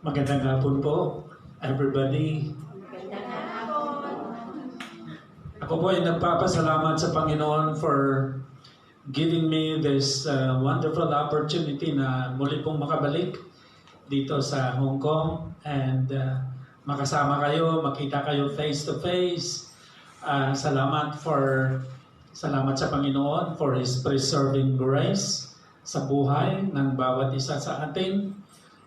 Magandang hapon po, everybody. Magandang hapon. Ako po ay nagpapasalamat sa Panginoon for giving me this wonderful opportunity na muli pong makabalik dito sa Hong Kong and makasama kayo, makita kayo face to face. Salamat sa Panginoon for His preserving grace sa buhay ng bawat isa sa atin.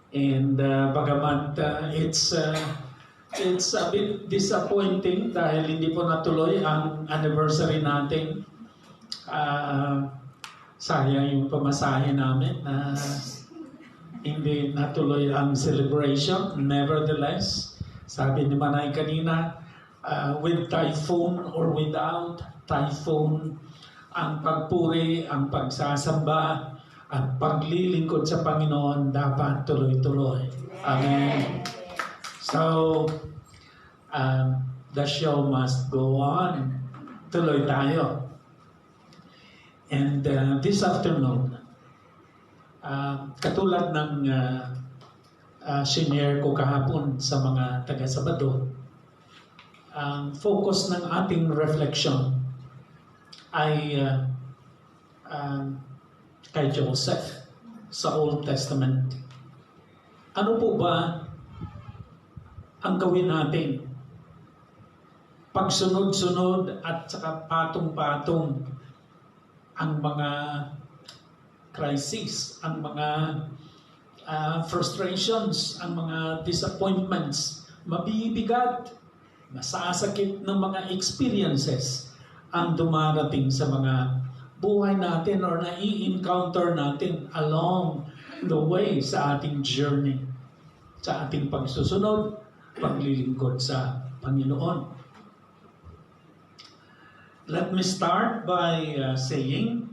And bagamat it's a bit disappointing dahil hindi po natuloy ang anniversary natin. Sayang yung pamasahe namin na hindi natuloy ang celebration. Nevertheless, sabi ni Manay kanina, with typhoon or without typhoon, ang pagpuri, ang pagsasamba, at paglilingkod sa Panginoon dapat tuloy-tuloy. Amen. So, the show must go on. Tuloy tayo. And this afternoon, katulad ng shinare ko kahapon sa mga taga-Sabado, ang focus ng ating reflection ay kay Joseph sa Old Testament. Ano po ba ang gawin natin? Pagsunod-sunod at saka patong-patong ang mga crises, ang mga frustrations, ang mga disappointments, mabibigat, masasakit ng mga experiences ang dumarating sa mga buhay natin or nai-encounter natin along the way sa ating journey, sa ating pagsusunod, paglilingkod sa Panginoon. Let me start by saying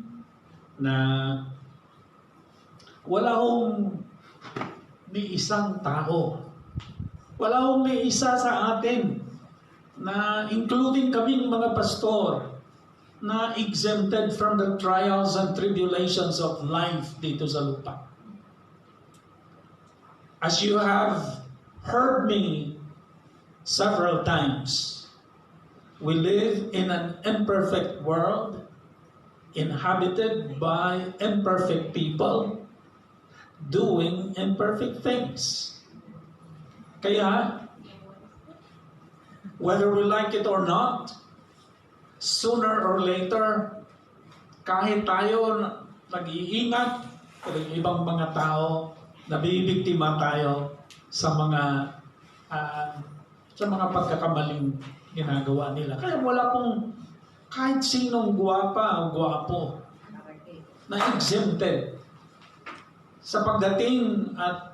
na wala hong may isang tao, wala hong may isa sa atin na including kaming mga pastor na exempted from the trials and tribulations of life dito sa lupa. As you have heard me several times, we live in an imperfect world, inhabited by imperfect people, doing imperfect things. Kaya, whether we like it or not, sooner or later, kahit tayo nag-iingat, pero ibang mga tao, nabibiktima tayo sa mga pagkakamaling ginagawa nila. Kaya wala pong kahit sinong gwapa o gwapo na exempted sa pagdating at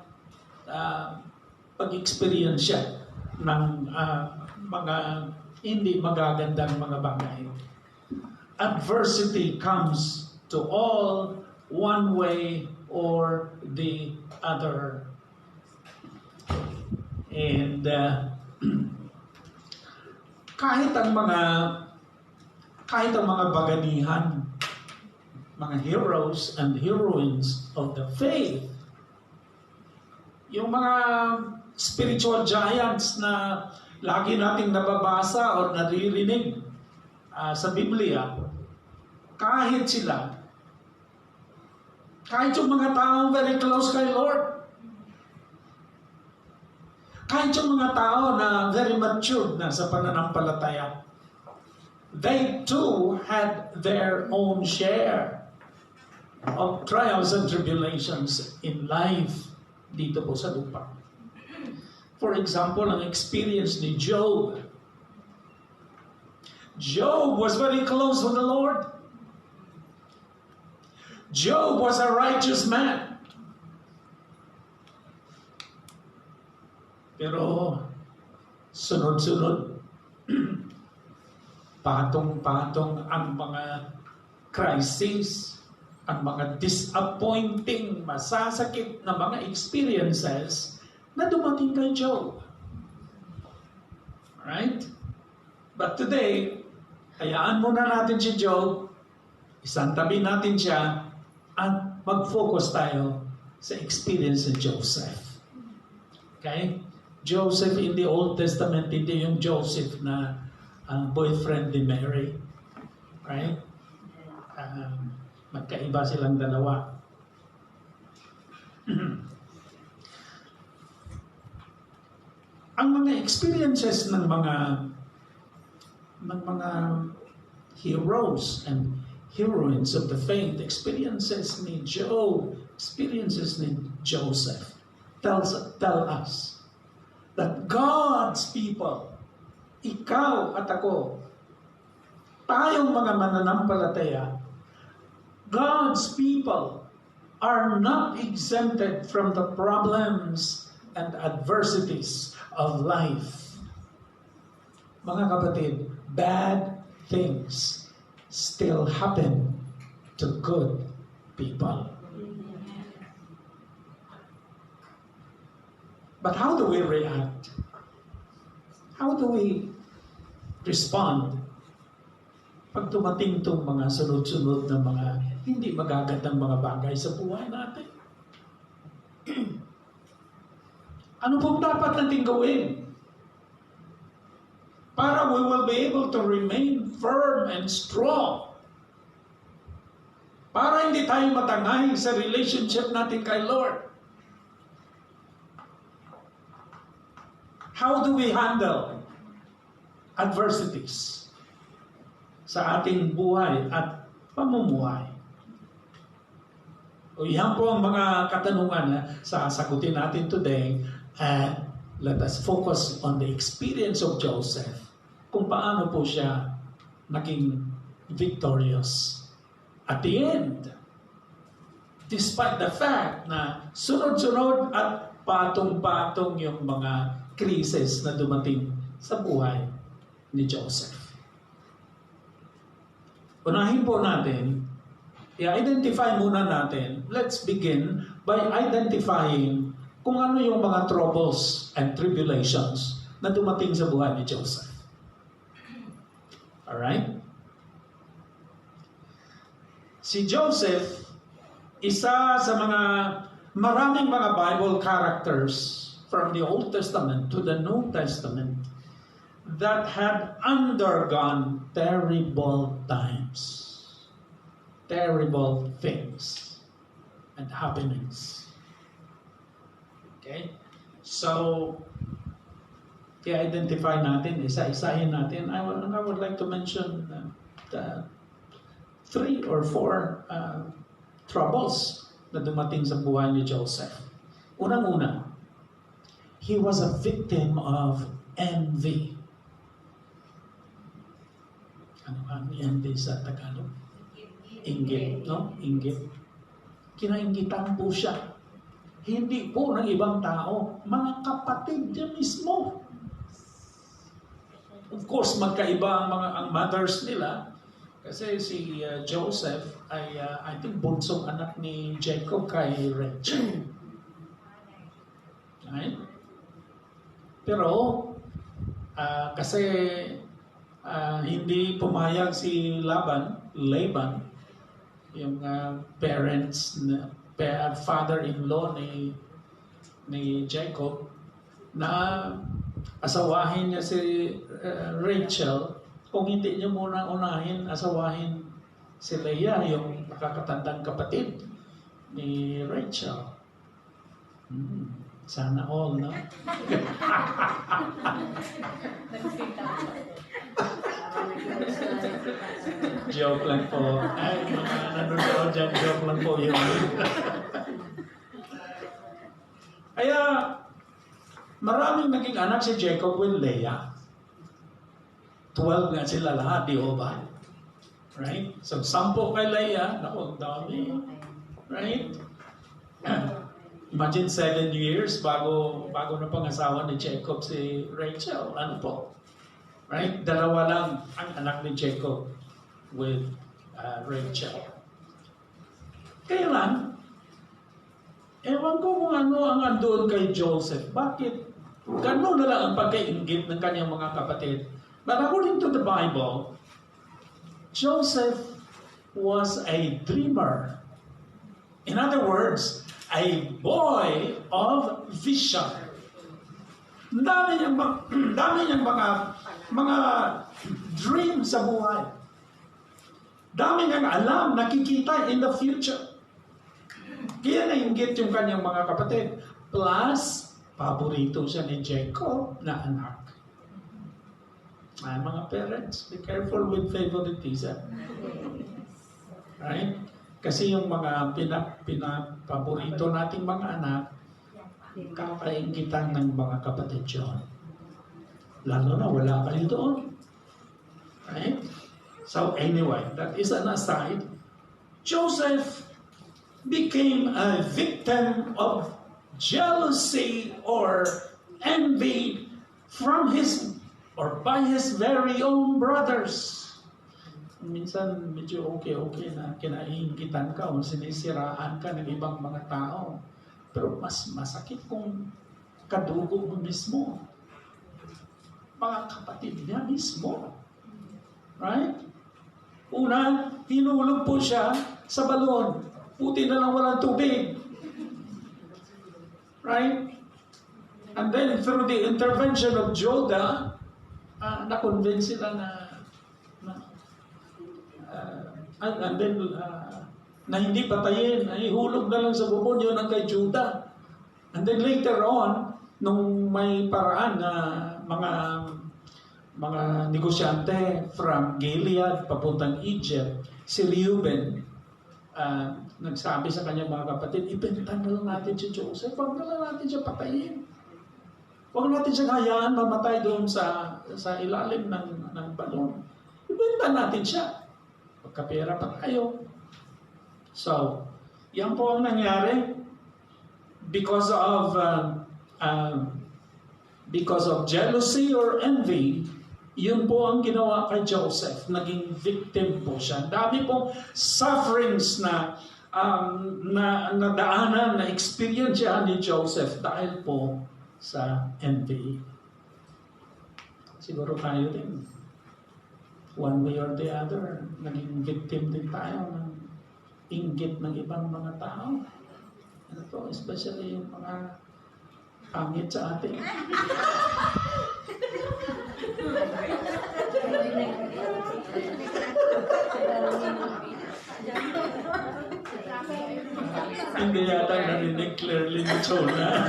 pag-experience ng mga hindi magagandang mga bagay. Adversity comes to all one way or the other. And kahit ang mga baganihan, mga heroes and heroines of the faith, yung mga spiritual giants na lagi nating nababasa o naririnig sa Biblia, kahit yung mga taong very close kay Lord, kahit yung mga tao na very matured na sa pananampalataya, they too had their own share of trials and tribulations in life dito po sa lupa. For example, ang experience ni Job. Job was very close with the Lord. Job was a righteous man. Pero sunod-sunod, patong-patong ang mga crises, ang mga disappointing, masasakit na mga experiences na dumating kay Job. Right? But today, hayaan muna natin si Job, isantabi natin siya, at mag-focus tayo sa experience ni Joseph. Okay? Joseph in the Old Testament, hindi yung Joseph na boyfriend ni Mary. Right? Magkaiba silang dalawa. Ang mga experiences ng mga heroes and heroines of the faith, experiences ni Job, experiences ni Joseph, tell us that God's people, ikaw at ako, tayong mga mananampalataya, God's people are not exempted from the problems and adversities of life. Mga kapatid, bad things still happen to good people. But how do we react? How do we respond pag tumating itong mga sunod-sunod na mga hindi magagandang mga bagay sa buhay natin? Ano pong dapat natin gawin para we will be able to remain firm and strong? Para hindi tayo matangay sa relationship natin kay Lord. How do we handle adversities sa ating buhay at pamumuhay? O yan po ang mga katanungan na sasagutin natin today, and let us focus on the experience of Joseph, kung paano po siya naging victorious at the end, despite the fact na sunod-sunod at patong-patong yung mga krisis na dumating sa buhay ni Joseph. Unahin po natin, i-identify muna natin, let's begin by identifying kung ano yung mga troubles and tribulations na dumating sa buhay ni Joseph. Alright? Si Joseph, isa sa mga maraming mga Bible characters from the Old Testament to the New Testament that had undergone terrible times, terrible things and happenings. Okay? So, i-identify natin, isa-isahin natin. I would like to mention the 3 or 4 troubles na dumating sa buhay ni Joseph. Unang-una, he was a victim of envy. Ano ang envy sa Tagalog? Inggit, no? Inggit. Kinainggitan po siya. Hindi po ng ibang tao, mga kapatid niya mismo. Of course, magkaiba ang mothers nila. Kasi si Joseph ay, I think, bunsong anak ni Jacob kay Rachel. Right? Pero, kasi hindi pumayag si Laban, yung parents, father-in-law ni Jacob, na asawahin niya si Rachel. Kung hindi niyo muna unahin, asawahin si Leah, yung nakakatandang kapatid ni Rachel. Sana all, no? Joke lang po. Ay, mga nanonood dyan, joke lang po yun. Kaya, maraming naging anak si Jacob with Leah. 12 nga sila lahat, di ba? Right? So, 10 kay Leah. Naku, dami. Right? Imagine 7 years bago na pangasawa ni Jacob si Rachel. Ano po? Right? 2 lang ang anak ni Jacob with Rachel. Kaya lang, ewan ko kung ano ang andun kay Joseph. Bakit? Ganun na lang ang pagkaingit ng kanyang mga kapatid. But according to the Bible, Joseph was a dreamer. In other words, a boy of vision. Dami niyang, dami niyang mga dream sa buhay. Dami niyang alam, nakikita in the future. Kaya nainggit yung kanyang mga kapatid. Plus, paborito siya ni Jacob na anak. Ay, mga parents, be careful with favoritism. Right? Kasi yung mga pinapaborito nating mga anak, kakaingitan ng mga kapatid yun. Lalo na wala kayo doon. Right? So anyway, that is an aside. Joseph became a victim of jealousy or envy from his or by his very own brothers. Minsan medyo okay na kinaingitan ka o sinisiraan ka ng ibang mga tao. Pero mas masakit kung kadugo mo mismo. Mga kapatid niya mismo. Right? Una, hinulog po siya sa balon. Puti na lang walang tubig. Right? And then through the intervention of Joda, na-convince sila and then na hindi patayin, ay hulog na lang sa bubon, yun ang kay Judah. And then later on, nung may paraan na mga negosyante from Gilead papuntang Egypt, si Reuben nagsabi sa kanyang mga kapatid, ibenta na lang natin si Joseph, huwag na lang natin siya patayin. Huwag natin siya hayaan mamatay doon sa ilalim ng balon. Ibenta natin siya. Magkapera pa tayo. So, yan po ang nangyari because of jealousy or envy. Yun po ang ginawa kay Joseph. Naging victim po siya. Dami pong sufferings na nadaanan, na experience siya ni Joseph dahil po sa envy. Siguro tayo din. One way or the other, naging victim din tayo ng inggit ng ibang mga tao. Ano to, especially yung mga pangit sa atin. Hindi yata narinig clearly ni Chona.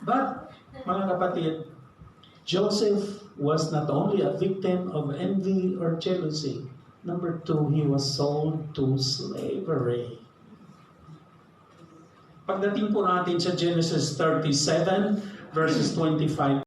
But, mga kapatid, Joseph was not only a victim of envy or jealousy. Number 2, he was sold to slavery. Pagdating po natin sa Genesis 37, verses 25